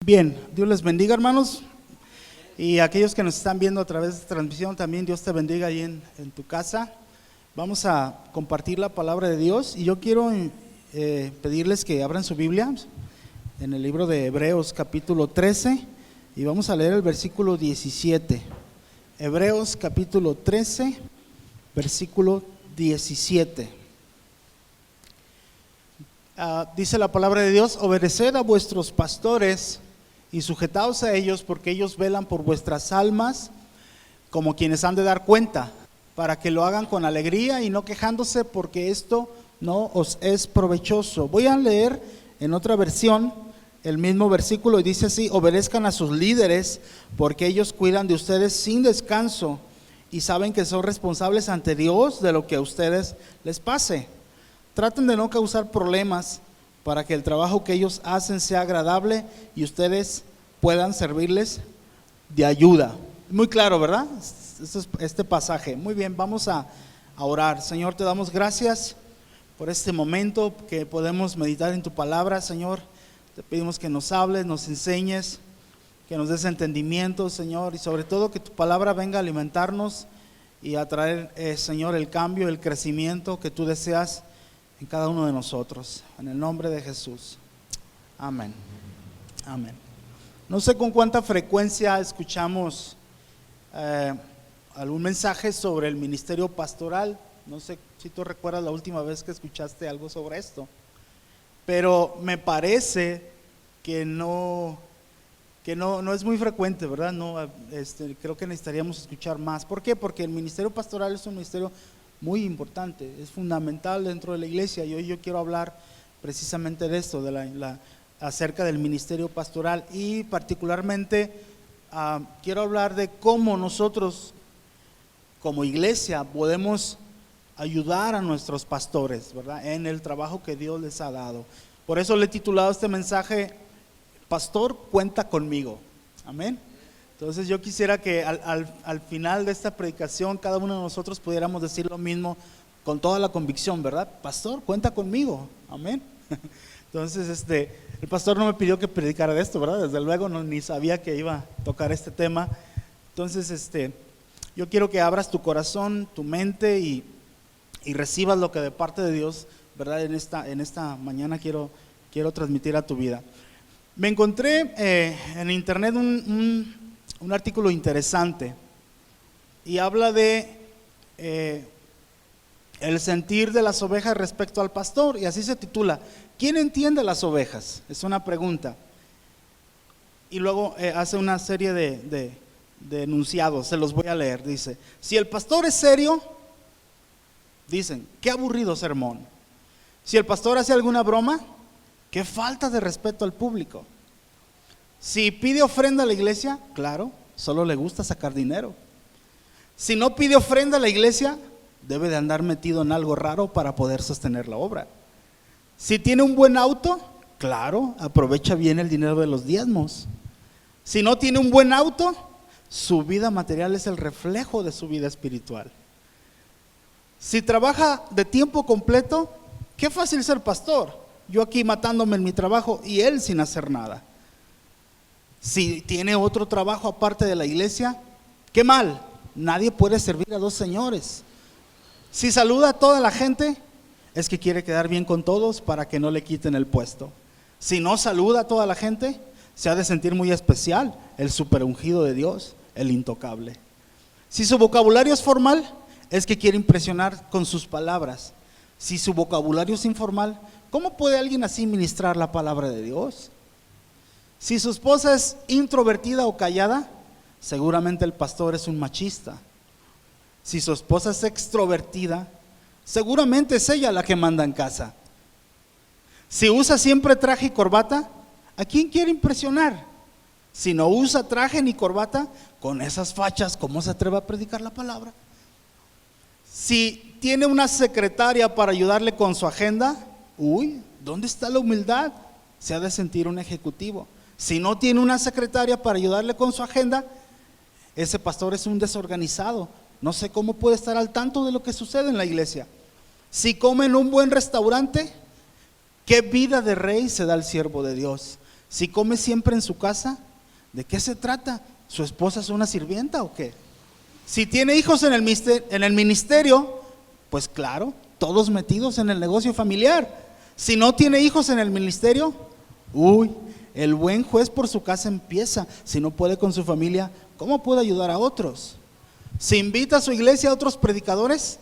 Bien, Dios les bendiga, hermanos, y aquellos que nos están viendo a través de esta transmisión, también Dios te bendiga ahí en tu casa. Vamos a compartir la palabra de Dios y yo quiero pedirles que abran su Biblia en el libro de Hebreos capítulo 13 y vamos a leer el versículo 17. Hebreos capítulo 13, versículo 17. Dice la palabra de Dios: obedeced a vuestros pastores y sujetaos a ellos, porque ellos velan por vuestras almas como quienes han de dar cuenta, para que lo hagan con alegría y no quejándose, porque esto no os es provechoso. Voy a leer en otra versión el mismo versículo y dice así: obedezcan a sus líderes, porque ellos cuidan de ustedes sin descanso y saben que son responsables ante Dios de lo que a ustedes les pase. Traten de no causar problemas para que el trabajo que ellos hacen sea agradable y ustedes puedan servirles de ayuda. Muy claro, ¿verdad? Este pasaje. Muy bien, vamos a orar. Señor, te damos gracias por este momento que podemos meditar en tu palabra. Señor, te pedimos que nos hables, nos enseñes, que nos des entendimiento, Señor, y sobre todo que tu palabra venga a alimentarnos y a traer, Señor, el cambio, el crecimiento que tú deseas en cada uno de nosotros, en el nombre de Jesús. Amén. Amén. No sé con cuánta frecuencia escuchamos algún mensaje sobre el ministerio pastoral. No sé si tú recuerdas la última vez que escuchaste algo sobre esto, pero me parece que no es muy frecuente, ¿verdad? No, creo que necesitaríamos escuchar más. ¿Por qué? Porque el ministerio pastoral es un ministerio muy importante, es fundamental dentro de la iglesia, y hoy yo quiero hablar precisamente de esto, acerca del ministerio pastoral, y particularmente quiero hablar de cómo nosotros como iglesia podemos ayudar a nuestros pastores, ¿verdad?, en el trabajo que Dios les ha dado. Por eso le he titulado este mensaje: Pastor, cuenta conmigo. Amén. Entonces yo quisiera que al final de esta predicación cada uno de nosotros pudiéramos decir lo mismo con toda la convicción, ¿verdad? Pastor, cuenta conmigo. Amén. Entonces el pastor no me pidió que predicara de esto, ¿verdad? Desde luego ni sabía que iba a tocar este tema. Entonces yo quiero que abras tu corazón, tu mente y recibas lo que de parte de Dios, ¿verdad? En esta mañana quiero transmitir a tu vida. Me encontré en internet un artículo interesante y habla de el sentir de las ovejas respecto al pastor, y así se titula: ¿quién entiende las ovejas? Es una pregunta, y luego hace una serie de enunciados, se los voy a leer. Dice: si el pastor es serio, dicen, qué aburrido sermón. Si el pastor hace alguna broma, qué falta de respeto al público. Si pide ofrenda a la iglesia, claro, solo le gusta sacar dinero. Si no pide ofrenda a la iglesia, debe de andar metido en algo raro para poder sostener la obra. Si tiene un buen auto, claro, aprovecha bien el dinero de los diezmos. Si no tiene un buen auto, su vida material es el reflejo de su vida espiritual. Si trabaja de tiempo completo, qué fácil ser pastor. Yo aquí matándome en mi trabajo y él sin hacer nada. Si tiene otro trabajo aparte de la iglesia, qué mal, nadie puede servir a dos señores. Si saluda a toda la gente, es que quiere quedar bien con todos para que no le quiten el puesto. Si no saluda a toda la gente, se ha de sentir muy especial, el superungido de Dios, el intocable. Si su vocabulario es formal, es que quiere impresionar con sus palabras. Si su vocabulario es informal, ¿cómo puede alguien así ministrar la palabra de Dios? Si su esposa es introvertida o callada, seguramente el pastor es un machista. Si su esposa es extrovertida, seguramente es ella la que manda en casa. Si usa siempre traje y corbata, ¿a quién quiere impresionar? Si no usa traje ni corbata, con esas fachas, ¿cómo se atreve a predicar la palabra? Si tiene una secretaria para ayudarle con su agenda, ¿dónde está la humildad? Se ha de sentir un ejecutivo. Si no tiene una secretaria para ayudarle con su agenda, ese pastor es un desorganizado. No sé cómo puede estar al tanto de lo que sucede en la iglesia. Si come en un buen restaurante, ¿qué vida de rey se da al siervo de Dios? Si come siempre en su casa, ¿de qué se trata? ¿Su esposa es una sirvienta o qué? Si tiene hijos en el ministerio, pues claro, todos metidos en el negocio familiar. Si no tiene hijos en el ministerio, el buen juez por su casa empieza. Si no puede con su familia, ¿cómo puede ayudar a otros? Si invita a su iglesia a otros predicadores,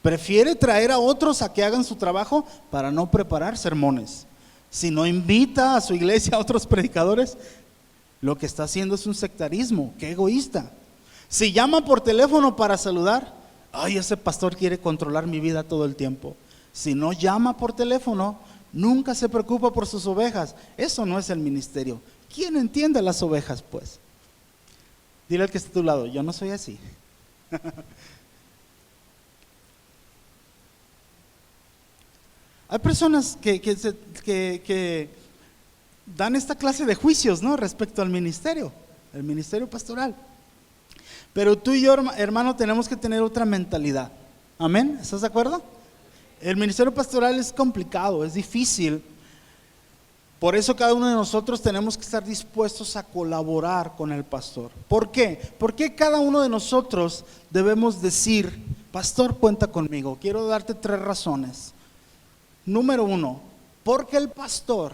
prefiere traer a otros a que hagan su trabajo para no preparar sermones. Si no invita a su iglesia a otros predicadores, lo que está haciendo es un sectarismo. ¡Qué egoísta! Si llama por teléfono para saludar, ese pastor quiere controlar mi vida todo el tiempo. Si no llama por teléfono, nunca se preocupa por sus ovejas. Eso no es el ministerio. ¿Quién entiende las ovejas, pues? Dile al que está a tu lado, yo no soy así. Hay personas que dan esta clase de juicios, ¿no?, respecto al ministerio, el ministerio pastoral. Pero tú y yo, hermano, tenemos que tener otra mentalidad. ¿Amén? ¿Estás de acuerdo? El ministerio pastoral es complicado, es difícil. Por eso cada uno de nosotros tenemos que estar dispuestos a colaborar con el pastor. ¿Por qué? Porque cada uno de nosotros debemos decir, pastor, cuenta conmigo. Quiero darte 3 razones. Número 1, porque el pastor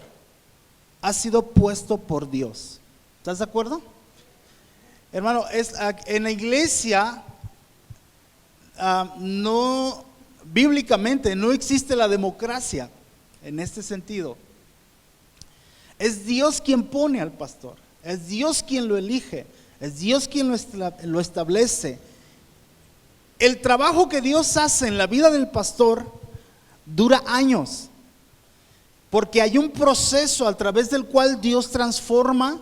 ha sido puesto por Dios. ¿Estás de acuerdo? Hermano, en la iglesia bíblicamente no existe la democracia en este sentido. Es Dios quien pone al pastor, es Dios quien lo elige, es Dios quien lo establece. El trabajo que Dios hace en la vida del pastor dura años, porque hay un proceso a través del cual Dios transforma,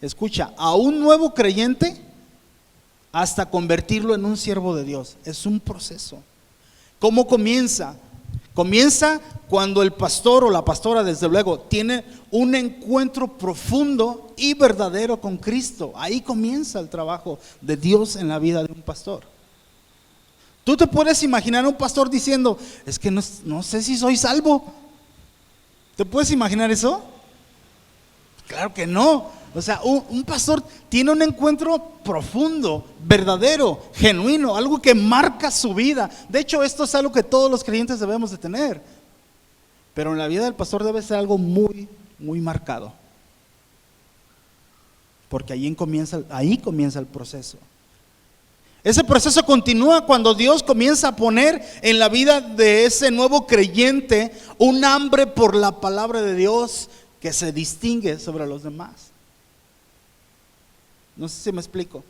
escucha, a un nuevo creyente hasta convertirlo en un siervo de Dios. Es un proceso. ¿Cómo comienza? Comienza cuando el pastor o la pastora, desde luego, tiene un encuentro profundo y verdadero con Cristo. Ahí comienza el trabajo de Dios en la vida de un pastor. Tú te puedes imaginar a un pastor diciendo, es que no sé si soy salvo. ¿Te puedes imaginar eso? Claro que no. O sea, un pastor tiene un encuentro profundo, verdadero, genuino, algo que marca su vida. De hecho, esto es algo que todos los creyentes debemos de tener. Pero en la vida del pastor debe ser algo muy, muy marcado. Porque ahí comienza el proceso. Ese proceso continúa cuando Dios comienza a poner en la vida de ese nuevo creyente un hambre por la palabra de Dios que se distingue sobre los demás. No sé si me explico.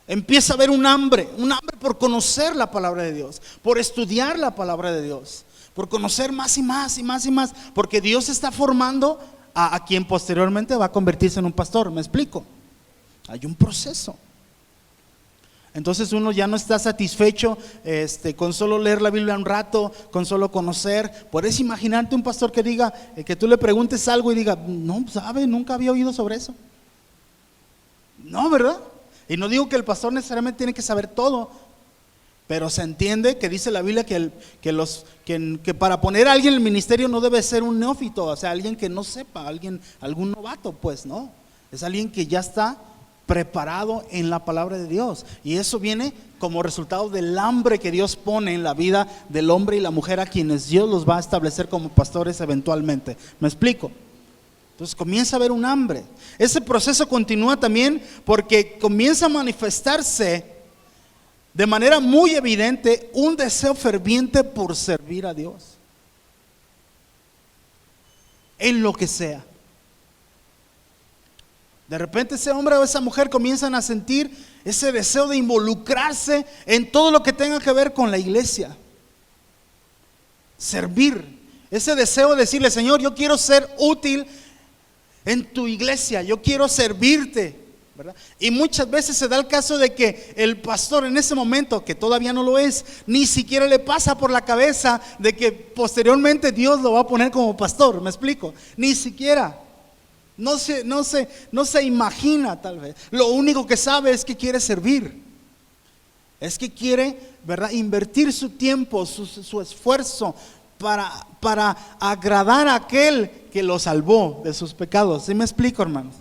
Empieza a haber un hambre por conocer la palabra de Dios, por estudiar la palabra de Dios, por conocer más y más y más y más, porque Dios está formando a quien posteriormente va a convertirse en un pastor. ¿Me explico? Hay un proceso. Entonces uno ya no está satisfecho con solo leer la Biblia un rato, con solo conocer. Puedes imaginarte un pastor que diga, que tú le preguntes algo y diga, no sabe, nunca había oído sobre eso. No, ¿verdad? Y no digo que el pastor necesariamente tiene que saber todo, pero se entiende que dice la Biblia que para poner a alguien en el ministerio no debe ser un neófito, o sea, alguien que no sepa, algún novato, pues no, es alguien que ya está preparado en la palabra de Dios, y eso viene como resultado del hambre que Dios pone en la vida del hombre y la mujer a quienes Dios los va a establecer como pastores eventualmente. ¿Me explico? Entonces comienza a haber un hambre. Ese proceso continúa también porque comienza a manifestarse de manera muy evidente un deseo ferviente por servir a Dios en lo que sea. De repente ese hombre o esa mujer comienzan a sentir ese deseo de involucrarse en todo lo que tenga que ver con la iglesia. Servir. Ese deseo de decirle, Señor, yo quiero ser útil en tu iglesia, yo quiero servirte, ¿verdad? Y muchas veces se da el caso de que el pastor en ese momento, que todavía no lo es, ni siquiera le pasa por la cabeza de que posteriormente Dios lo va a poner como pastor. ¿Me explico? Ni siquiera. No se imagina, tal vez. Lo único que sabe es que quiere servir. Es que quiere, ¿verdad?, invertir su tiempo, su esfuerzo para agradar a aquel que lo salvó de sus pecados. ¿Sí me explico, hermanos?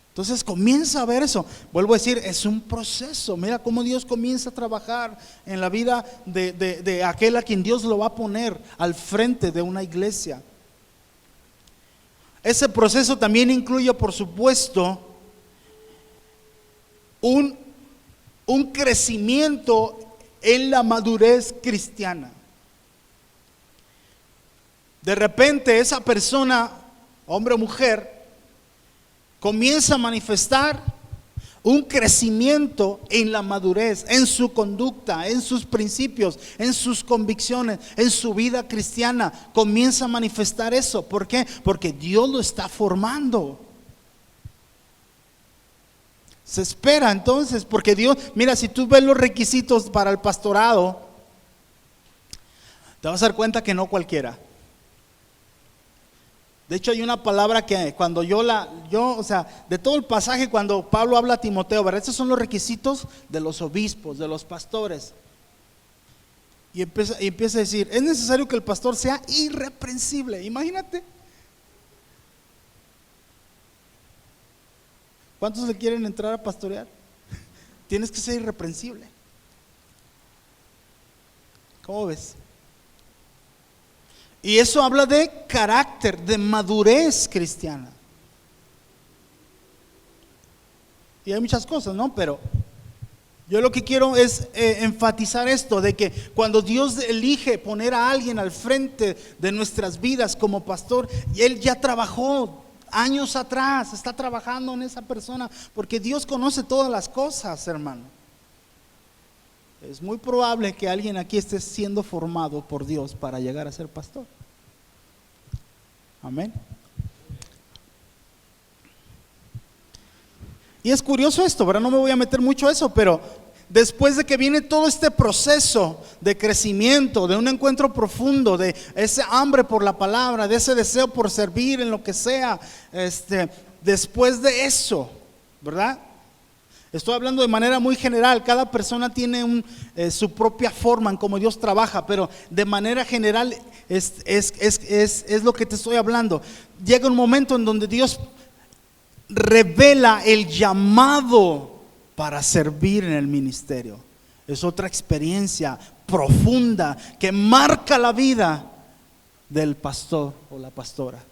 Entonces comienza a ver eso. Vuelvo a decir, es un proceso. Mira cómo Dios comienza a trabajar en la vida de aquel a quien Dios lo va a poner al frente de una iglesia. Ese proceso también incluye, por supuesto, un crecimiento en la madurez cristiana. De repente esa persona, hombre o mujer, comienza a manifestar un crecimiento en la madurez, en su conducta, en sus principios, en sus convicciones, en su vida cristiana. Comienza a manifestar eso. ¿Por qué? Porque Dios lo está formando. Se espera entonces, porque Dios, mira, si tú ves los requisitos para el pastorado, te vas a dar cuenta que no cualquiera. De hecho hay una palabra que cuando o sea, de todo el pasaje cuando Pablo habla a Timoteo, ¿verdad? Estos son los requisitos de los obispos, de los pastores. Y empieza a decir, es necesario que el pastor sea irreprensible. Imagínate. ¿Cuántos le quieren entrar a pastorear? Tienes que ser irreprensible. ¿Cómo ves? Y eso habla de carácter, de madurez cristiana. Y hay muchas cosas, ¿no? Pero yo lo que quiero es enfatizar esto, de que cuando Dios elige poner a alguien al frente de nuestras vidas como pastor, Él ya trabajó años atrás, está trabajando en esa persona, porque Dios conoce todas las cosas, hermano. Es muy probable que alguien aquí esté siendo formado por Dios para llegar a ser pastor. Amén. Y es curioso esto, ¿verdad? No me voy a meter mucho a eso, pero después de que viene todo este proceso de crecimiento, de un encuentro profundo, de ese hambre por la palabra, de ese deseo por servir en lo que sea, después de eso, ¿verdad? Estoy hablando de manera muy general, cada persona tiene su propia forma en cómo Dios trabaja, pero de manera general es lo que te estoy hablando. Llega un momento en donde Dios revela el llamado para servir en el ministerio. Es otra experiencia profunda que marca la vida del pastor o la pastora.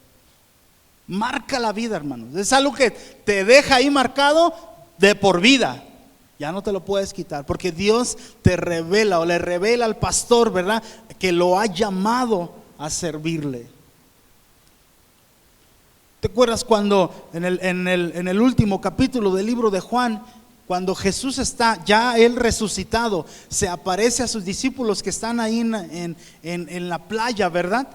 Marca la vida, hermanos. Es algo que te deja ahí marcado de por vida. Ya no te lo puedes quitar, porque Dios te revela o le revela al pastor, ¿verdad?, que lo ha llamado a servirle. ¿Te acuerdas cuando en el último capítulo del libro de Juan, cuando Jesús está ya él resucitado, se aparece a sus discípulos que están ahí en la playa, ¿verdad?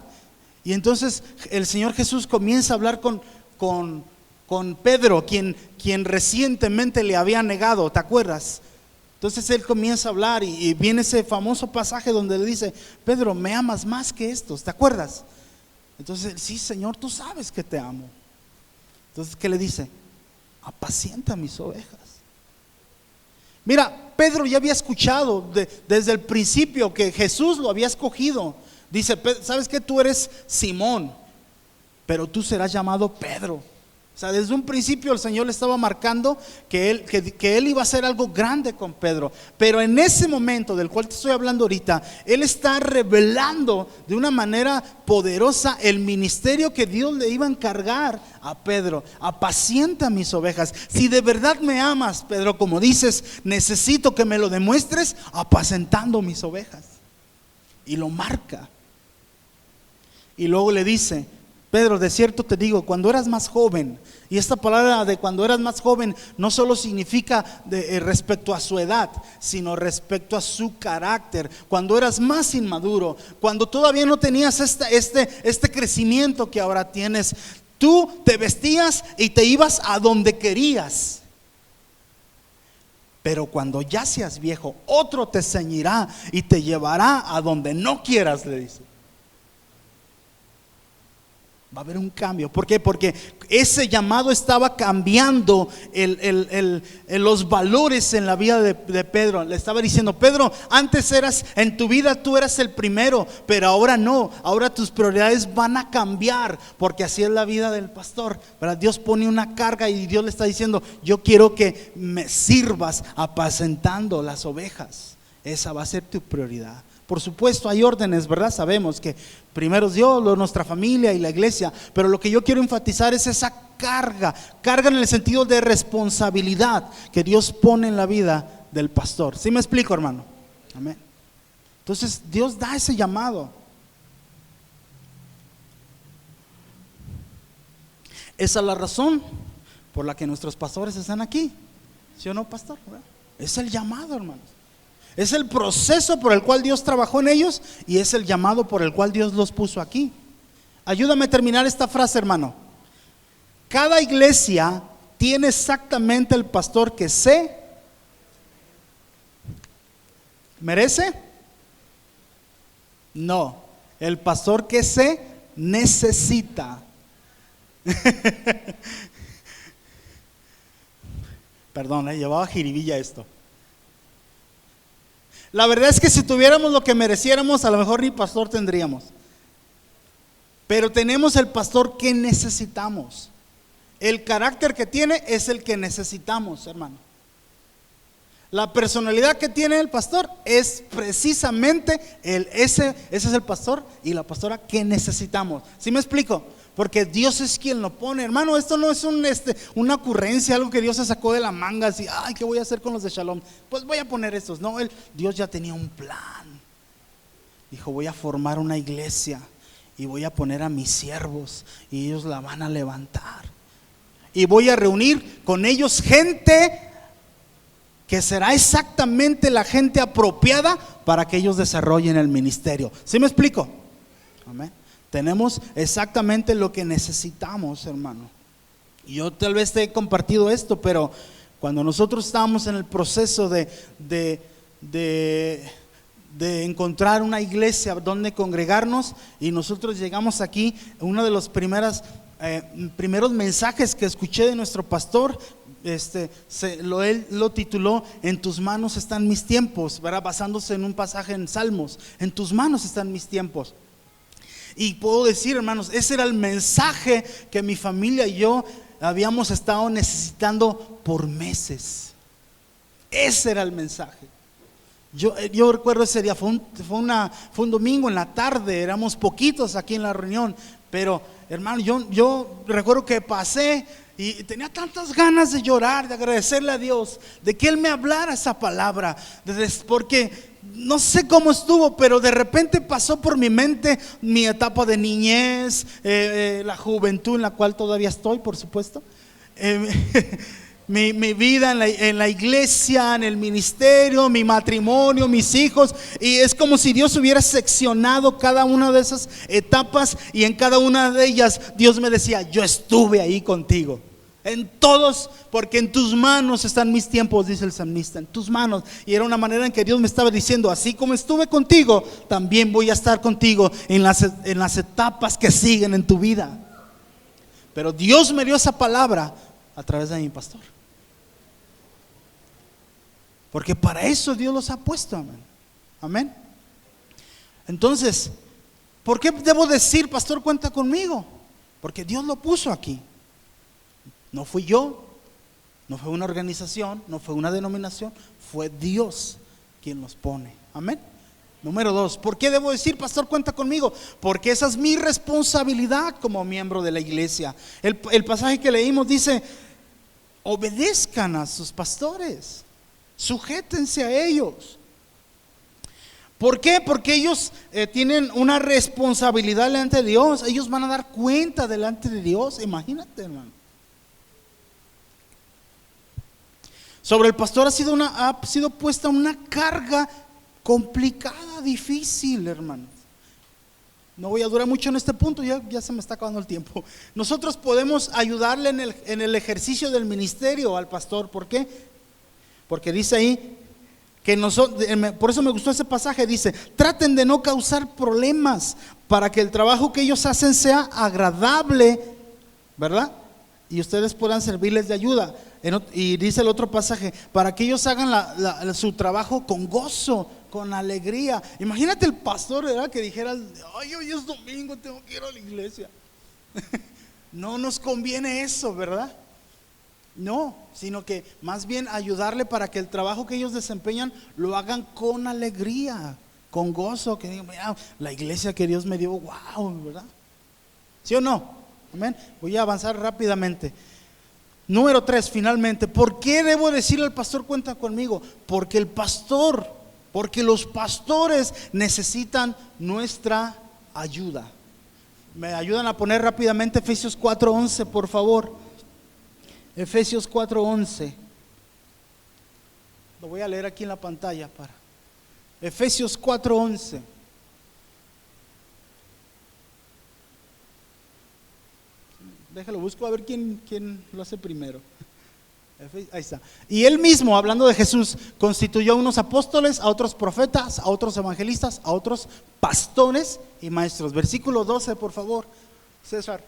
Y entonces el Señor Jesús comienza a hablar con Pedro, quien recientemente le había negado, ¿te acuerdas? Entonces él comienza a hablar y viene ese famoso pasaje donde le dice: Pedro, ¿me amas más que estos? ¿Te acuerdas? Entonces él: sí, Señor, tú sabes que te amo. Entonces, ¿qué le dice? Apacienta mis ovejas. Mira, Pedro ya había escuchado desde el principio que Jesús lo había escogido. Dice: ¿sabes qué? Tú eres Simón, pero tú serás llamado Pedro. O sea, desde un principio el Señor le estaba marcando que él iba a hacer algo grande con Pedro. Pero en ese momento del cual te estoy hablando ahorita, Él está revelando de una manera poderosa el ministerio que Dios le iba a encargar a Pedro. Apacienta mis ovejas. Si de verdad me amas, Pedro, como dices, necesito que me lo demuestres apacentando mis ovejas. Y lo marca. Y luego le dice: Pedro, de cierto te digo, cuando eras más joven, y esta palabra de cuando eras más joven no solo significa respecto a su edad, sino respecto a su carácter. Cuando eras más inmaduro, cuando todavía no tenías este crecimiento que ahora tienes, tú te vestías y te ibas a donde querías. Pero cuando ya seas viejo, otro te ceñirá y te llevará a donde no quieras, le dice. Va a haber un cambio. ¿Por qué? Porque ese llamado estaba cambiando los valores en la vida de Pedro. Le estaba diciendo: Pedro, antes en tu vida tú eras el primero, pero ahora no. Ahora tus prioridades van a cambiar, porque así es la vida del pastor, ¿verdad? Dios pone una carga y Dios le está diciendo: yo quiero que me sirvas apacentando las ovejas. Esa va a ser tu prioridad. Por supuesto hay órdenes, ¿verdad? Sabemos que primero es Dios, luego nuestra familia y la iglesia, pero lo que yo quiero enfatizar es esa carga en el sentido de responsabilidad que Dios pone en la vida del pastor. ¿Sí me explico, hermano? Amén. Entonces Dios da ese llamado. Esa es la razón por la que nuestros pastores están aquí. ¿Sí o no, pastor? Es el llamado, hermanos. Es el proceso por el cual Dios trabajó en ellos y es el llamado por el cual Dios los puso aquí. Ayúdame a terminar esta frase, hermano. Cada iglesia tiene exactamente el pastor que se merece. No, el pastor que se necesita. Perdón, llevaba jiribilla esto. La verdad es que si tuviéramos lo que mereciéramos, a lo mejor ni pastor tendríamos. Pero tenemos el pastor que necesitamos. El carácter que tiene es el que necesitamos, hermano. La personalidad que tiene el pastor es precisamente ese es el pastor y la pastora que necesitamos. ¿Sí me explico? Porque Dios es quien lo pone, hermano. Esto no es una ocurrencia, algo que Dios se sacó de la manga, así: ay, ¿qué voy a hacer con los de Shalom? Pues voy a poner estos. No, Dios ya tenía un plan. Dijo: voy a formar una iglesia y voy a poner a mis siervos y ellos la van a levantar. Y voy a reunir con ellos gente que será exactamente la gente apropiada para que ellos desarrollen el ministerio. ¿Sí me explico? Amén. Tenemos exactamente lo que necesitamos, hermano. Y yo tal vez te he compartido esto, pero cuando nosotros estábamos en el proceso de encontrar una iglesia donde congregarnos, y nosotros llegamos aquí, uno de los primeros mensajes que escuché de nuestro pastor, él lo tituló: en tus manos están mis tiempos, ¿verdad? Basándose en un pasaje en Salmos. En tus manos están mis tiempos. Y puedo decir, hermanos, ese era el mensaje que mi familia y yo habíamos estado necesitando por meses. Ese era el mensaje. Yo recuerdo ese día, fue un domingo en la tarde, éramos poquitos aquí en la reunión, pero hermano, yo recuerdo que pasé y tenía tantas ganas de llorar, de agradecerle a Dios, de que Él me hablara esa palabra, porque no sé cómo estuvo, pero de repente pasó por mi mente mi etapa de niñez, la juventud en la cual todavía estoy, por supuesto, mi vida en la iglesia, en el ministerio, mi matrimonio, mis hijos. Y es como si Dios hubiera seccionado cada una de esas etapas, y en cada una de ellas Dios me decía: yo estuve ahí contigo. En todos, porque en tus manos están mis tiempos, dice el salmista, en tus manos. Y era una manera en que Dios me estaba diciendo: así como estuve contigo, también voy a estar contigo en las etapas que siguen en tu vida. Pero Dios me dio esa palabra a través de mi pastor, porque para eso Dios los ha puesto. Amén. Amén. Entonces, ¿por qué debo decir: pastor, cuenta conmigo? Porque Dios lo puso aquí. No fui yo, no fue una organización, no fue una denominación, fue Dios quien los pone. Amén. Número 2, ¿por qué debo decir: pastor, cuenta conmigo? Porque esa es mi responsabilidad como miembro de la iglesia. El pasaje que leímos dice: obedezcan a sus pastores, sujétense a ellos. ¿Por qué? Porque ellos tienen una responsabilidad delante de Dios. Ellos van a dar cuenta delante de Dios. Imagínate, hermano. Sobre el pastor ha sido puesta una carga complicada, difícil, hermanos. No voy a durar mucho en este punto, ya se me está acabando el tiempo. Nosotros podemos ayudarle en el ejercicio del ministerio al pastor. ¿Por qué? Porque dice ahí: por eso me gustó ese pasaje, dice, traten de no causar problemas para que el trabajo que ellos hacen sea agradable, ¿verdad? Y ustedes puedan servirles de ayuda. Y dice el otro pasaje, para que ellos hagan su trabajo con gozo, con alegría. Imagínate el pastor, ¿verdad? Que dijera, ay, hoy es domingo, tengo que ir a la iglesia. No nos conviene eso, ¿verdad? No, sino que más bien ayudarle para que el trabajo que ellos desempeñan lo hagan con alegría, con gozo, que digan, mira, la iglesia que Dios me dio, wow, ¿verdad? ¿Sí o no? Amén. Voy a avanzar rápidamente. Número 3, finalmente, ¿por qué debo decirle al pastor cuenta conmigo? Porque los pastores necesitan nuestra ayuda. ¿Me ayudan a poner rápidamente Efesios 4:11, por favor? Efesios 4:11. Lo voy a leer aquí en la pantalla para Efesios 4:11. Déjalo, busco a ver quién lo hace primero. Ahí está. Y él mismo, hablando de Jesús, constituyó a unos apóstoles, a otros profetas, a otros evangelistas, a otros pastores y maestros. Versículo 12, por favor, César.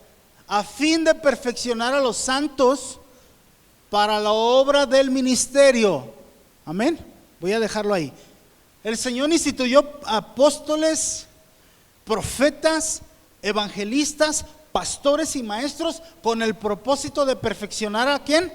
A fin de perfeccionar a los santos para la obra del ministerio. Amén. Voy a dejarlo ahí. El Señor instituyó apóstoles, profetas, evangelistas, pastores y maestros con el propósito de perfeccionar ¿a quién?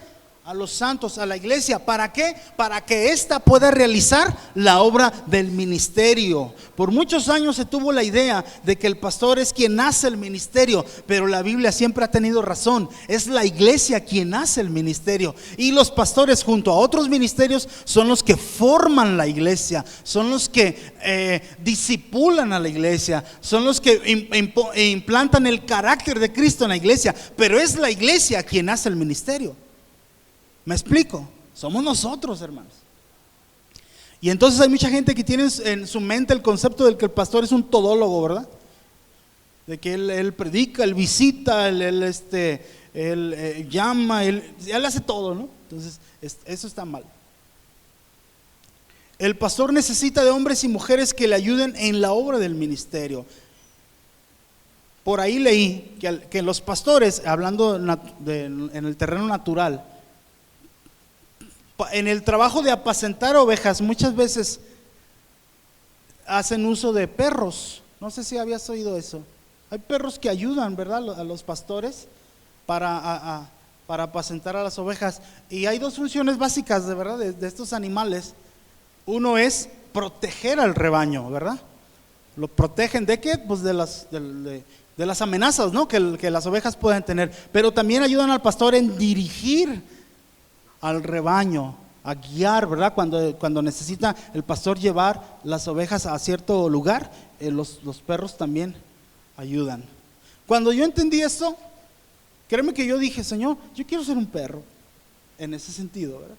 A los santos, a la iglesia. ¿Para qué? Para que ésta pueda realizar la obra del ministerio. Por muchos años se tuvo la idea de que el pastor es quien hace el ministerio, pero la Biblia siempre ha tenido razón. Es la iglesia quien hace el ministerio. Y los pastores junto a otros ministerios son los que forman la iglesia, son los que disipulan a la iglesia, son los que implantan el carácter de Cristo en la iglesia. Pero es la iglesia quien hace el ministerio. ¿Me explico? Somos nosotros, hermanos. Y entonces hay mucha gente que tiene en su mente el concepto de que el pastor es un todólogo, ¿verdad? De que él predica, él visita, él llama, él hace todo, ¿no? Entonces, eso está mal. El pastor necesita de hombres y mujeres que le ayuden en la obra del ministerio. Por ahí leí que los pastores, hablando en el terreno natural, en el trabajo de apacentar ovejas, muchas veces hacen uso de perros. No sé si habías oído eso. Hay perros que ayudan, ¿verdad?, a los pastores para apacentar a las ovejas. Y hay dos funciones básicas, de verdad, de estos animales. Uno es proteger al rebaño, ¿verdad? Lo protegen ¿de qué? Pues de las amenazas, ¿no?, que las ovejas pueden tener. Pero también ayudan al pastor en dirigir al rebaño, a guiar, ¿verdad? Cuando necesita el pastor llevar las ovejas a cierto lugar, los perros también ayudan. Cuando yo entendí esto, créeme que yo dije, Señor, yo quiero ser un perro, en ese sentido, ¿verdad?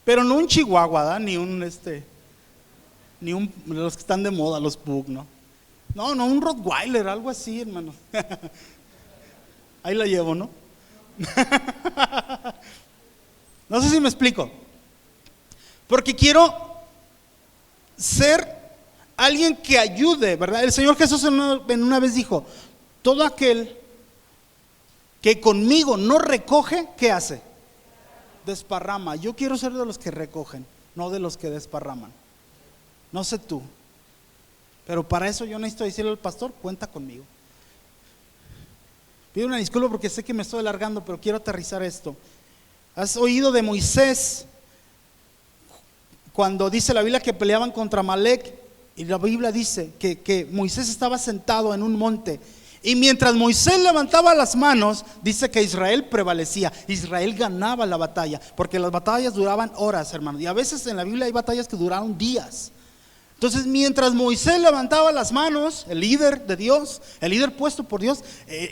Pero no un chihuahua, ¿verdad? Ni un los que están de moda, los pug, ¿no? No, un rottweiler, algo así, hermano. Ahí la llevo, ¿no? No sé si me explico. Porque quiero ser alguien que ayude, ¿verdad? El Señor Jesús en una vez dijo, todo aquel que conmigo no recoge, ¿qué hace? Desparrama. Yo quiero ser de los que recogen, no de los que desparraman. No sé tú, pero para eso yo necesito decirle al pastor, cuenta conmigo. Pido una disculpa porque sé que me estoy alargando, pero quiero aterrizar esto. ¿Has oído de Moisés cuando dice la Biblia que peleaban contra Amalek? Y la Biblia dice que Moisés estaba sentado en un monte, y mientras Moisés levantaba las manos, dice que Israel prevalecía, Israel ganaba la batalla, porque las batallas duraban horas, hermano, y a veces en la Biblia hay batallas que duraron días. Entonces, mientras Moisés levantaba las manos, el líder de Dios, el líder puesto por Dios,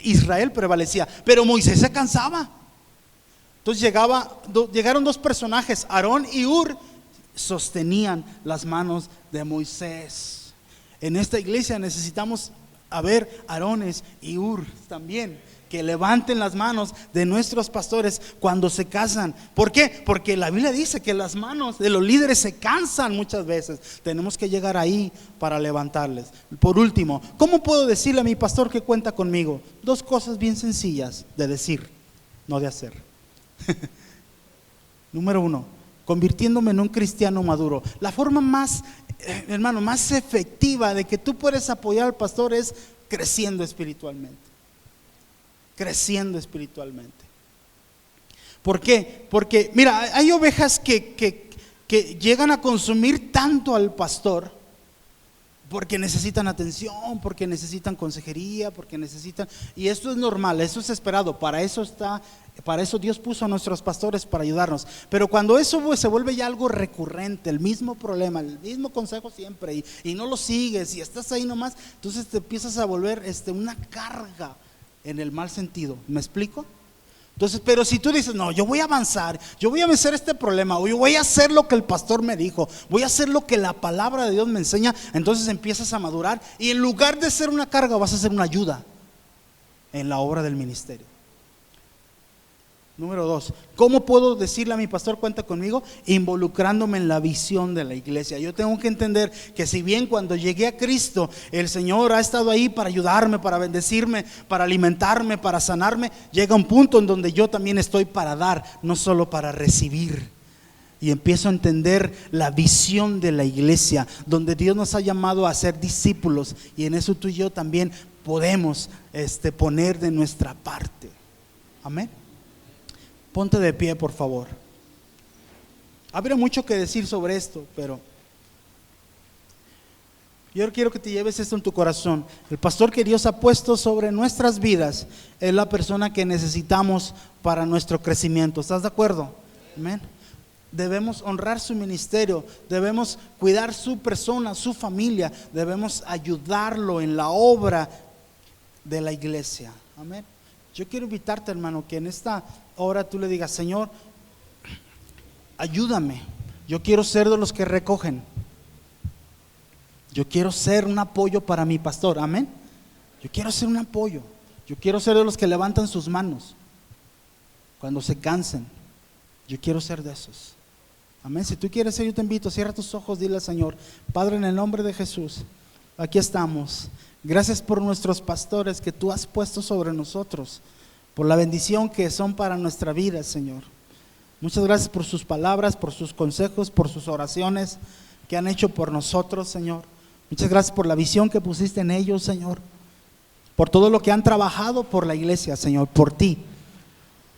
Israel prevalecía. Pero Moisés se cansaba. Entonces llegaron dos personajes, Aarón y Hur, sostenían las manos de Moisés. En esta iglesia necesitamos haber Aarones y Hur también, que levanten las manos de nuestros pastores cuando se casan. ¿Por qué? Porque la Biblia dice que las manos de los líderes se cansan muchas veces. Tenemos que llegar ahí para levantarles. Por último, ¿cómo puedo decirle a mi pastor que cuenta conmigo? Dos cosas bien sencillas de decir, no de hacer. Número uno, convirtiéndome en un cristiano maduro. La forma más, hermano, más efectiva de que tú puedes apoyar al pastor es creciendo espiritualmente. Creciendo espiritualmente. ¿Por qué? Porque, mira, hay ovejas que llegan a consumir tanto al pastor porque necesitan atención, porque necesitan consejería, porque necesitan, y esto es normal, eso es esperado, para eso Dios puso a nuestros pastores para ayudarnos. Pero cuando eso se vuelve ya algo recurrente, el mismo problema, el mismo consejo siempre, y no lo sigues, y estás ahí nomás, entonces te empiezas a volver una carga en el mal sentido. ¿Me explico? Entonces, pero si tú dices, no, yo voy a avanzar, yo voy a vencer este problema, o yo voy a hacer lo que el pastor me dijo, voy a hacer lo que la palabra de Dios me enseña, entonces empiezas a madurar, y en lugar de ser una carga vas a ser una ayuda en la obra del ministerio. Número 2, ¿cómo puedo decirle a mi pastor cuenta conmigo? Involucrándome en la visión de la iglesia. Yo tengo que entender que si bien cuando llegué a Cristo el Señor ha estado ahí para ayudarme, para bendecirme, para alimentarme, para sanarme, llega un punto en donde yo también estoy para dar, no solo para recibir. Y empiezo a entender la visión de la iglesia, donde Dios nos ha llamado a ser discípulos, y en eso tú y yo también podemos poner de nuestra parte. Amén. Ponte de pie, por favor. Habría mucho que decir sobre esto, pero yo quiero que te lleves esto en tu corazón. El pastor que Dios ha puesto sobre nuestras vidas es la persona que necesitamos para nuestro crecimiento. ¿Estás de acuerdo? Amén. Debemos honrar su ministerio, debemos cuidar su persona, su familia, debemos ayudarlo en la obra de la iglesia. Amén. Yo quiero invitarte, hermano, que en esta hora tú le digas: Señor, ayúdame. Yo quiero ser de los que recogen. Yo quiero ser un apoyo para mi pastor. Amén. Yo quiero ser un apoyo. Yo quiero ser de los que levantan sus manos cuando se cansen. Yo quiero ser de esos. Amén. Si tú quieres ser, yo te invito, cierra tus ojos, dile al Señor: Padre, en el nombre de Jesús, aquí estamos. Gracias por nuestros pastores que tú has puesto sobre nosotros, por la bendición que son para nuestra vida, Señor. Muchas gracias por sus palabras, por sus consejos, por sus oraciones que han hecho por nosotros, Señor. Muchas gracias por la visión que pusiste en ellos, Señor, por todo lo que han trabajado por la iglesia, Señor, por ti.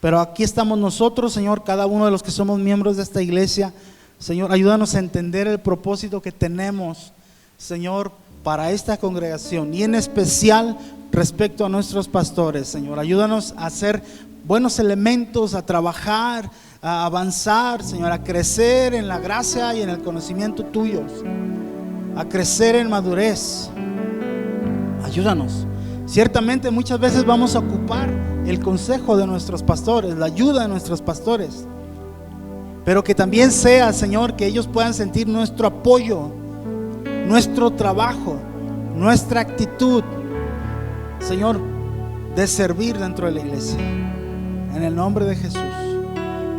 Pero aquí estamos nosotros, Señor, cada uno de los que somos miembros de esta iglesia. Señor, ayúdanos a entender el propósito que tenemos, Señor, para esta congregación, y en especial respecto a nuestros pastores, Señor. Ayúdanos a ser buenos elementos, a trabajar, a avanzar, Señor, a crecer en la gracia y en el conocimiento tuyos, a crecer en madurez. Ayúdanos. Ciertamente muchas veces vamos a ocupar el consejo de nuestros pastores, la ayuda de nuestros pastores, pero que también sea, Señor, que ellos puedan sentir nuestro apoyo, nuestro trabajo, nuestra actitud, Señor, de servir dentro de la iglesia. En el nombre de Jesús.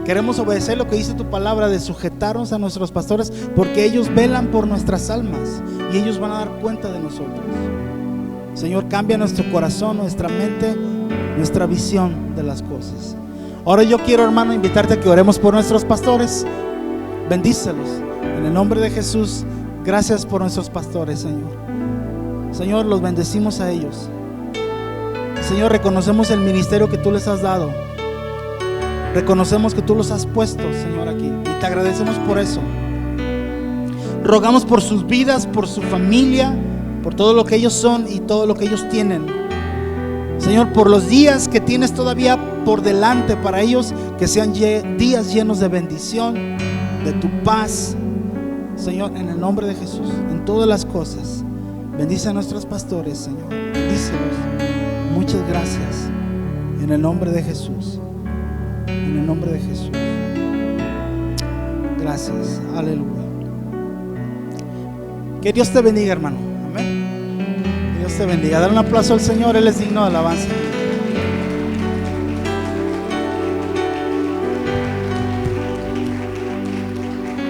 Queremos obedecer lo que dice tu palabra, de sujetarnos a nuestros pastores, porque ellos velan por nuestras almas y ellos van a dar cuenta de nosotros. Señor, cambia nuestro corazón, nuestra mente, nuestra visión de las cosas. Ahora yo quiero, hermano, invitarte a que oremos por nuestros pastores. Bendícelos en el nombre de Jesús. Gracias por nuestros pastores, Señor. Señor, los bendecimos a ellos. Señor, reconocemos el ministerio que tú les has dado. Reconocemos que tú los has puesto, Señor, aquí, y te agradecemos por eso. Rogamos por sus vidas, por su familia, por todo lo que ellos son y todo lo que ellos tienen. Señor, por los días que tienes todavía por delante para ellos, que sean días llenos de bendición, de tu paz, Señor, en el nombre de Jesús, en todas las cosas. Bendice a nuestros pastores, Señor. Bendícelos. Muchas gracias. En el nombre de Jesús. En el nombre de Jesús. Gracias. Aleluya. Que Dios te bendiga, hermano. Amén. Que Dios te bendiga. Dale un aplauso al Señor. Él es digno de alabanza.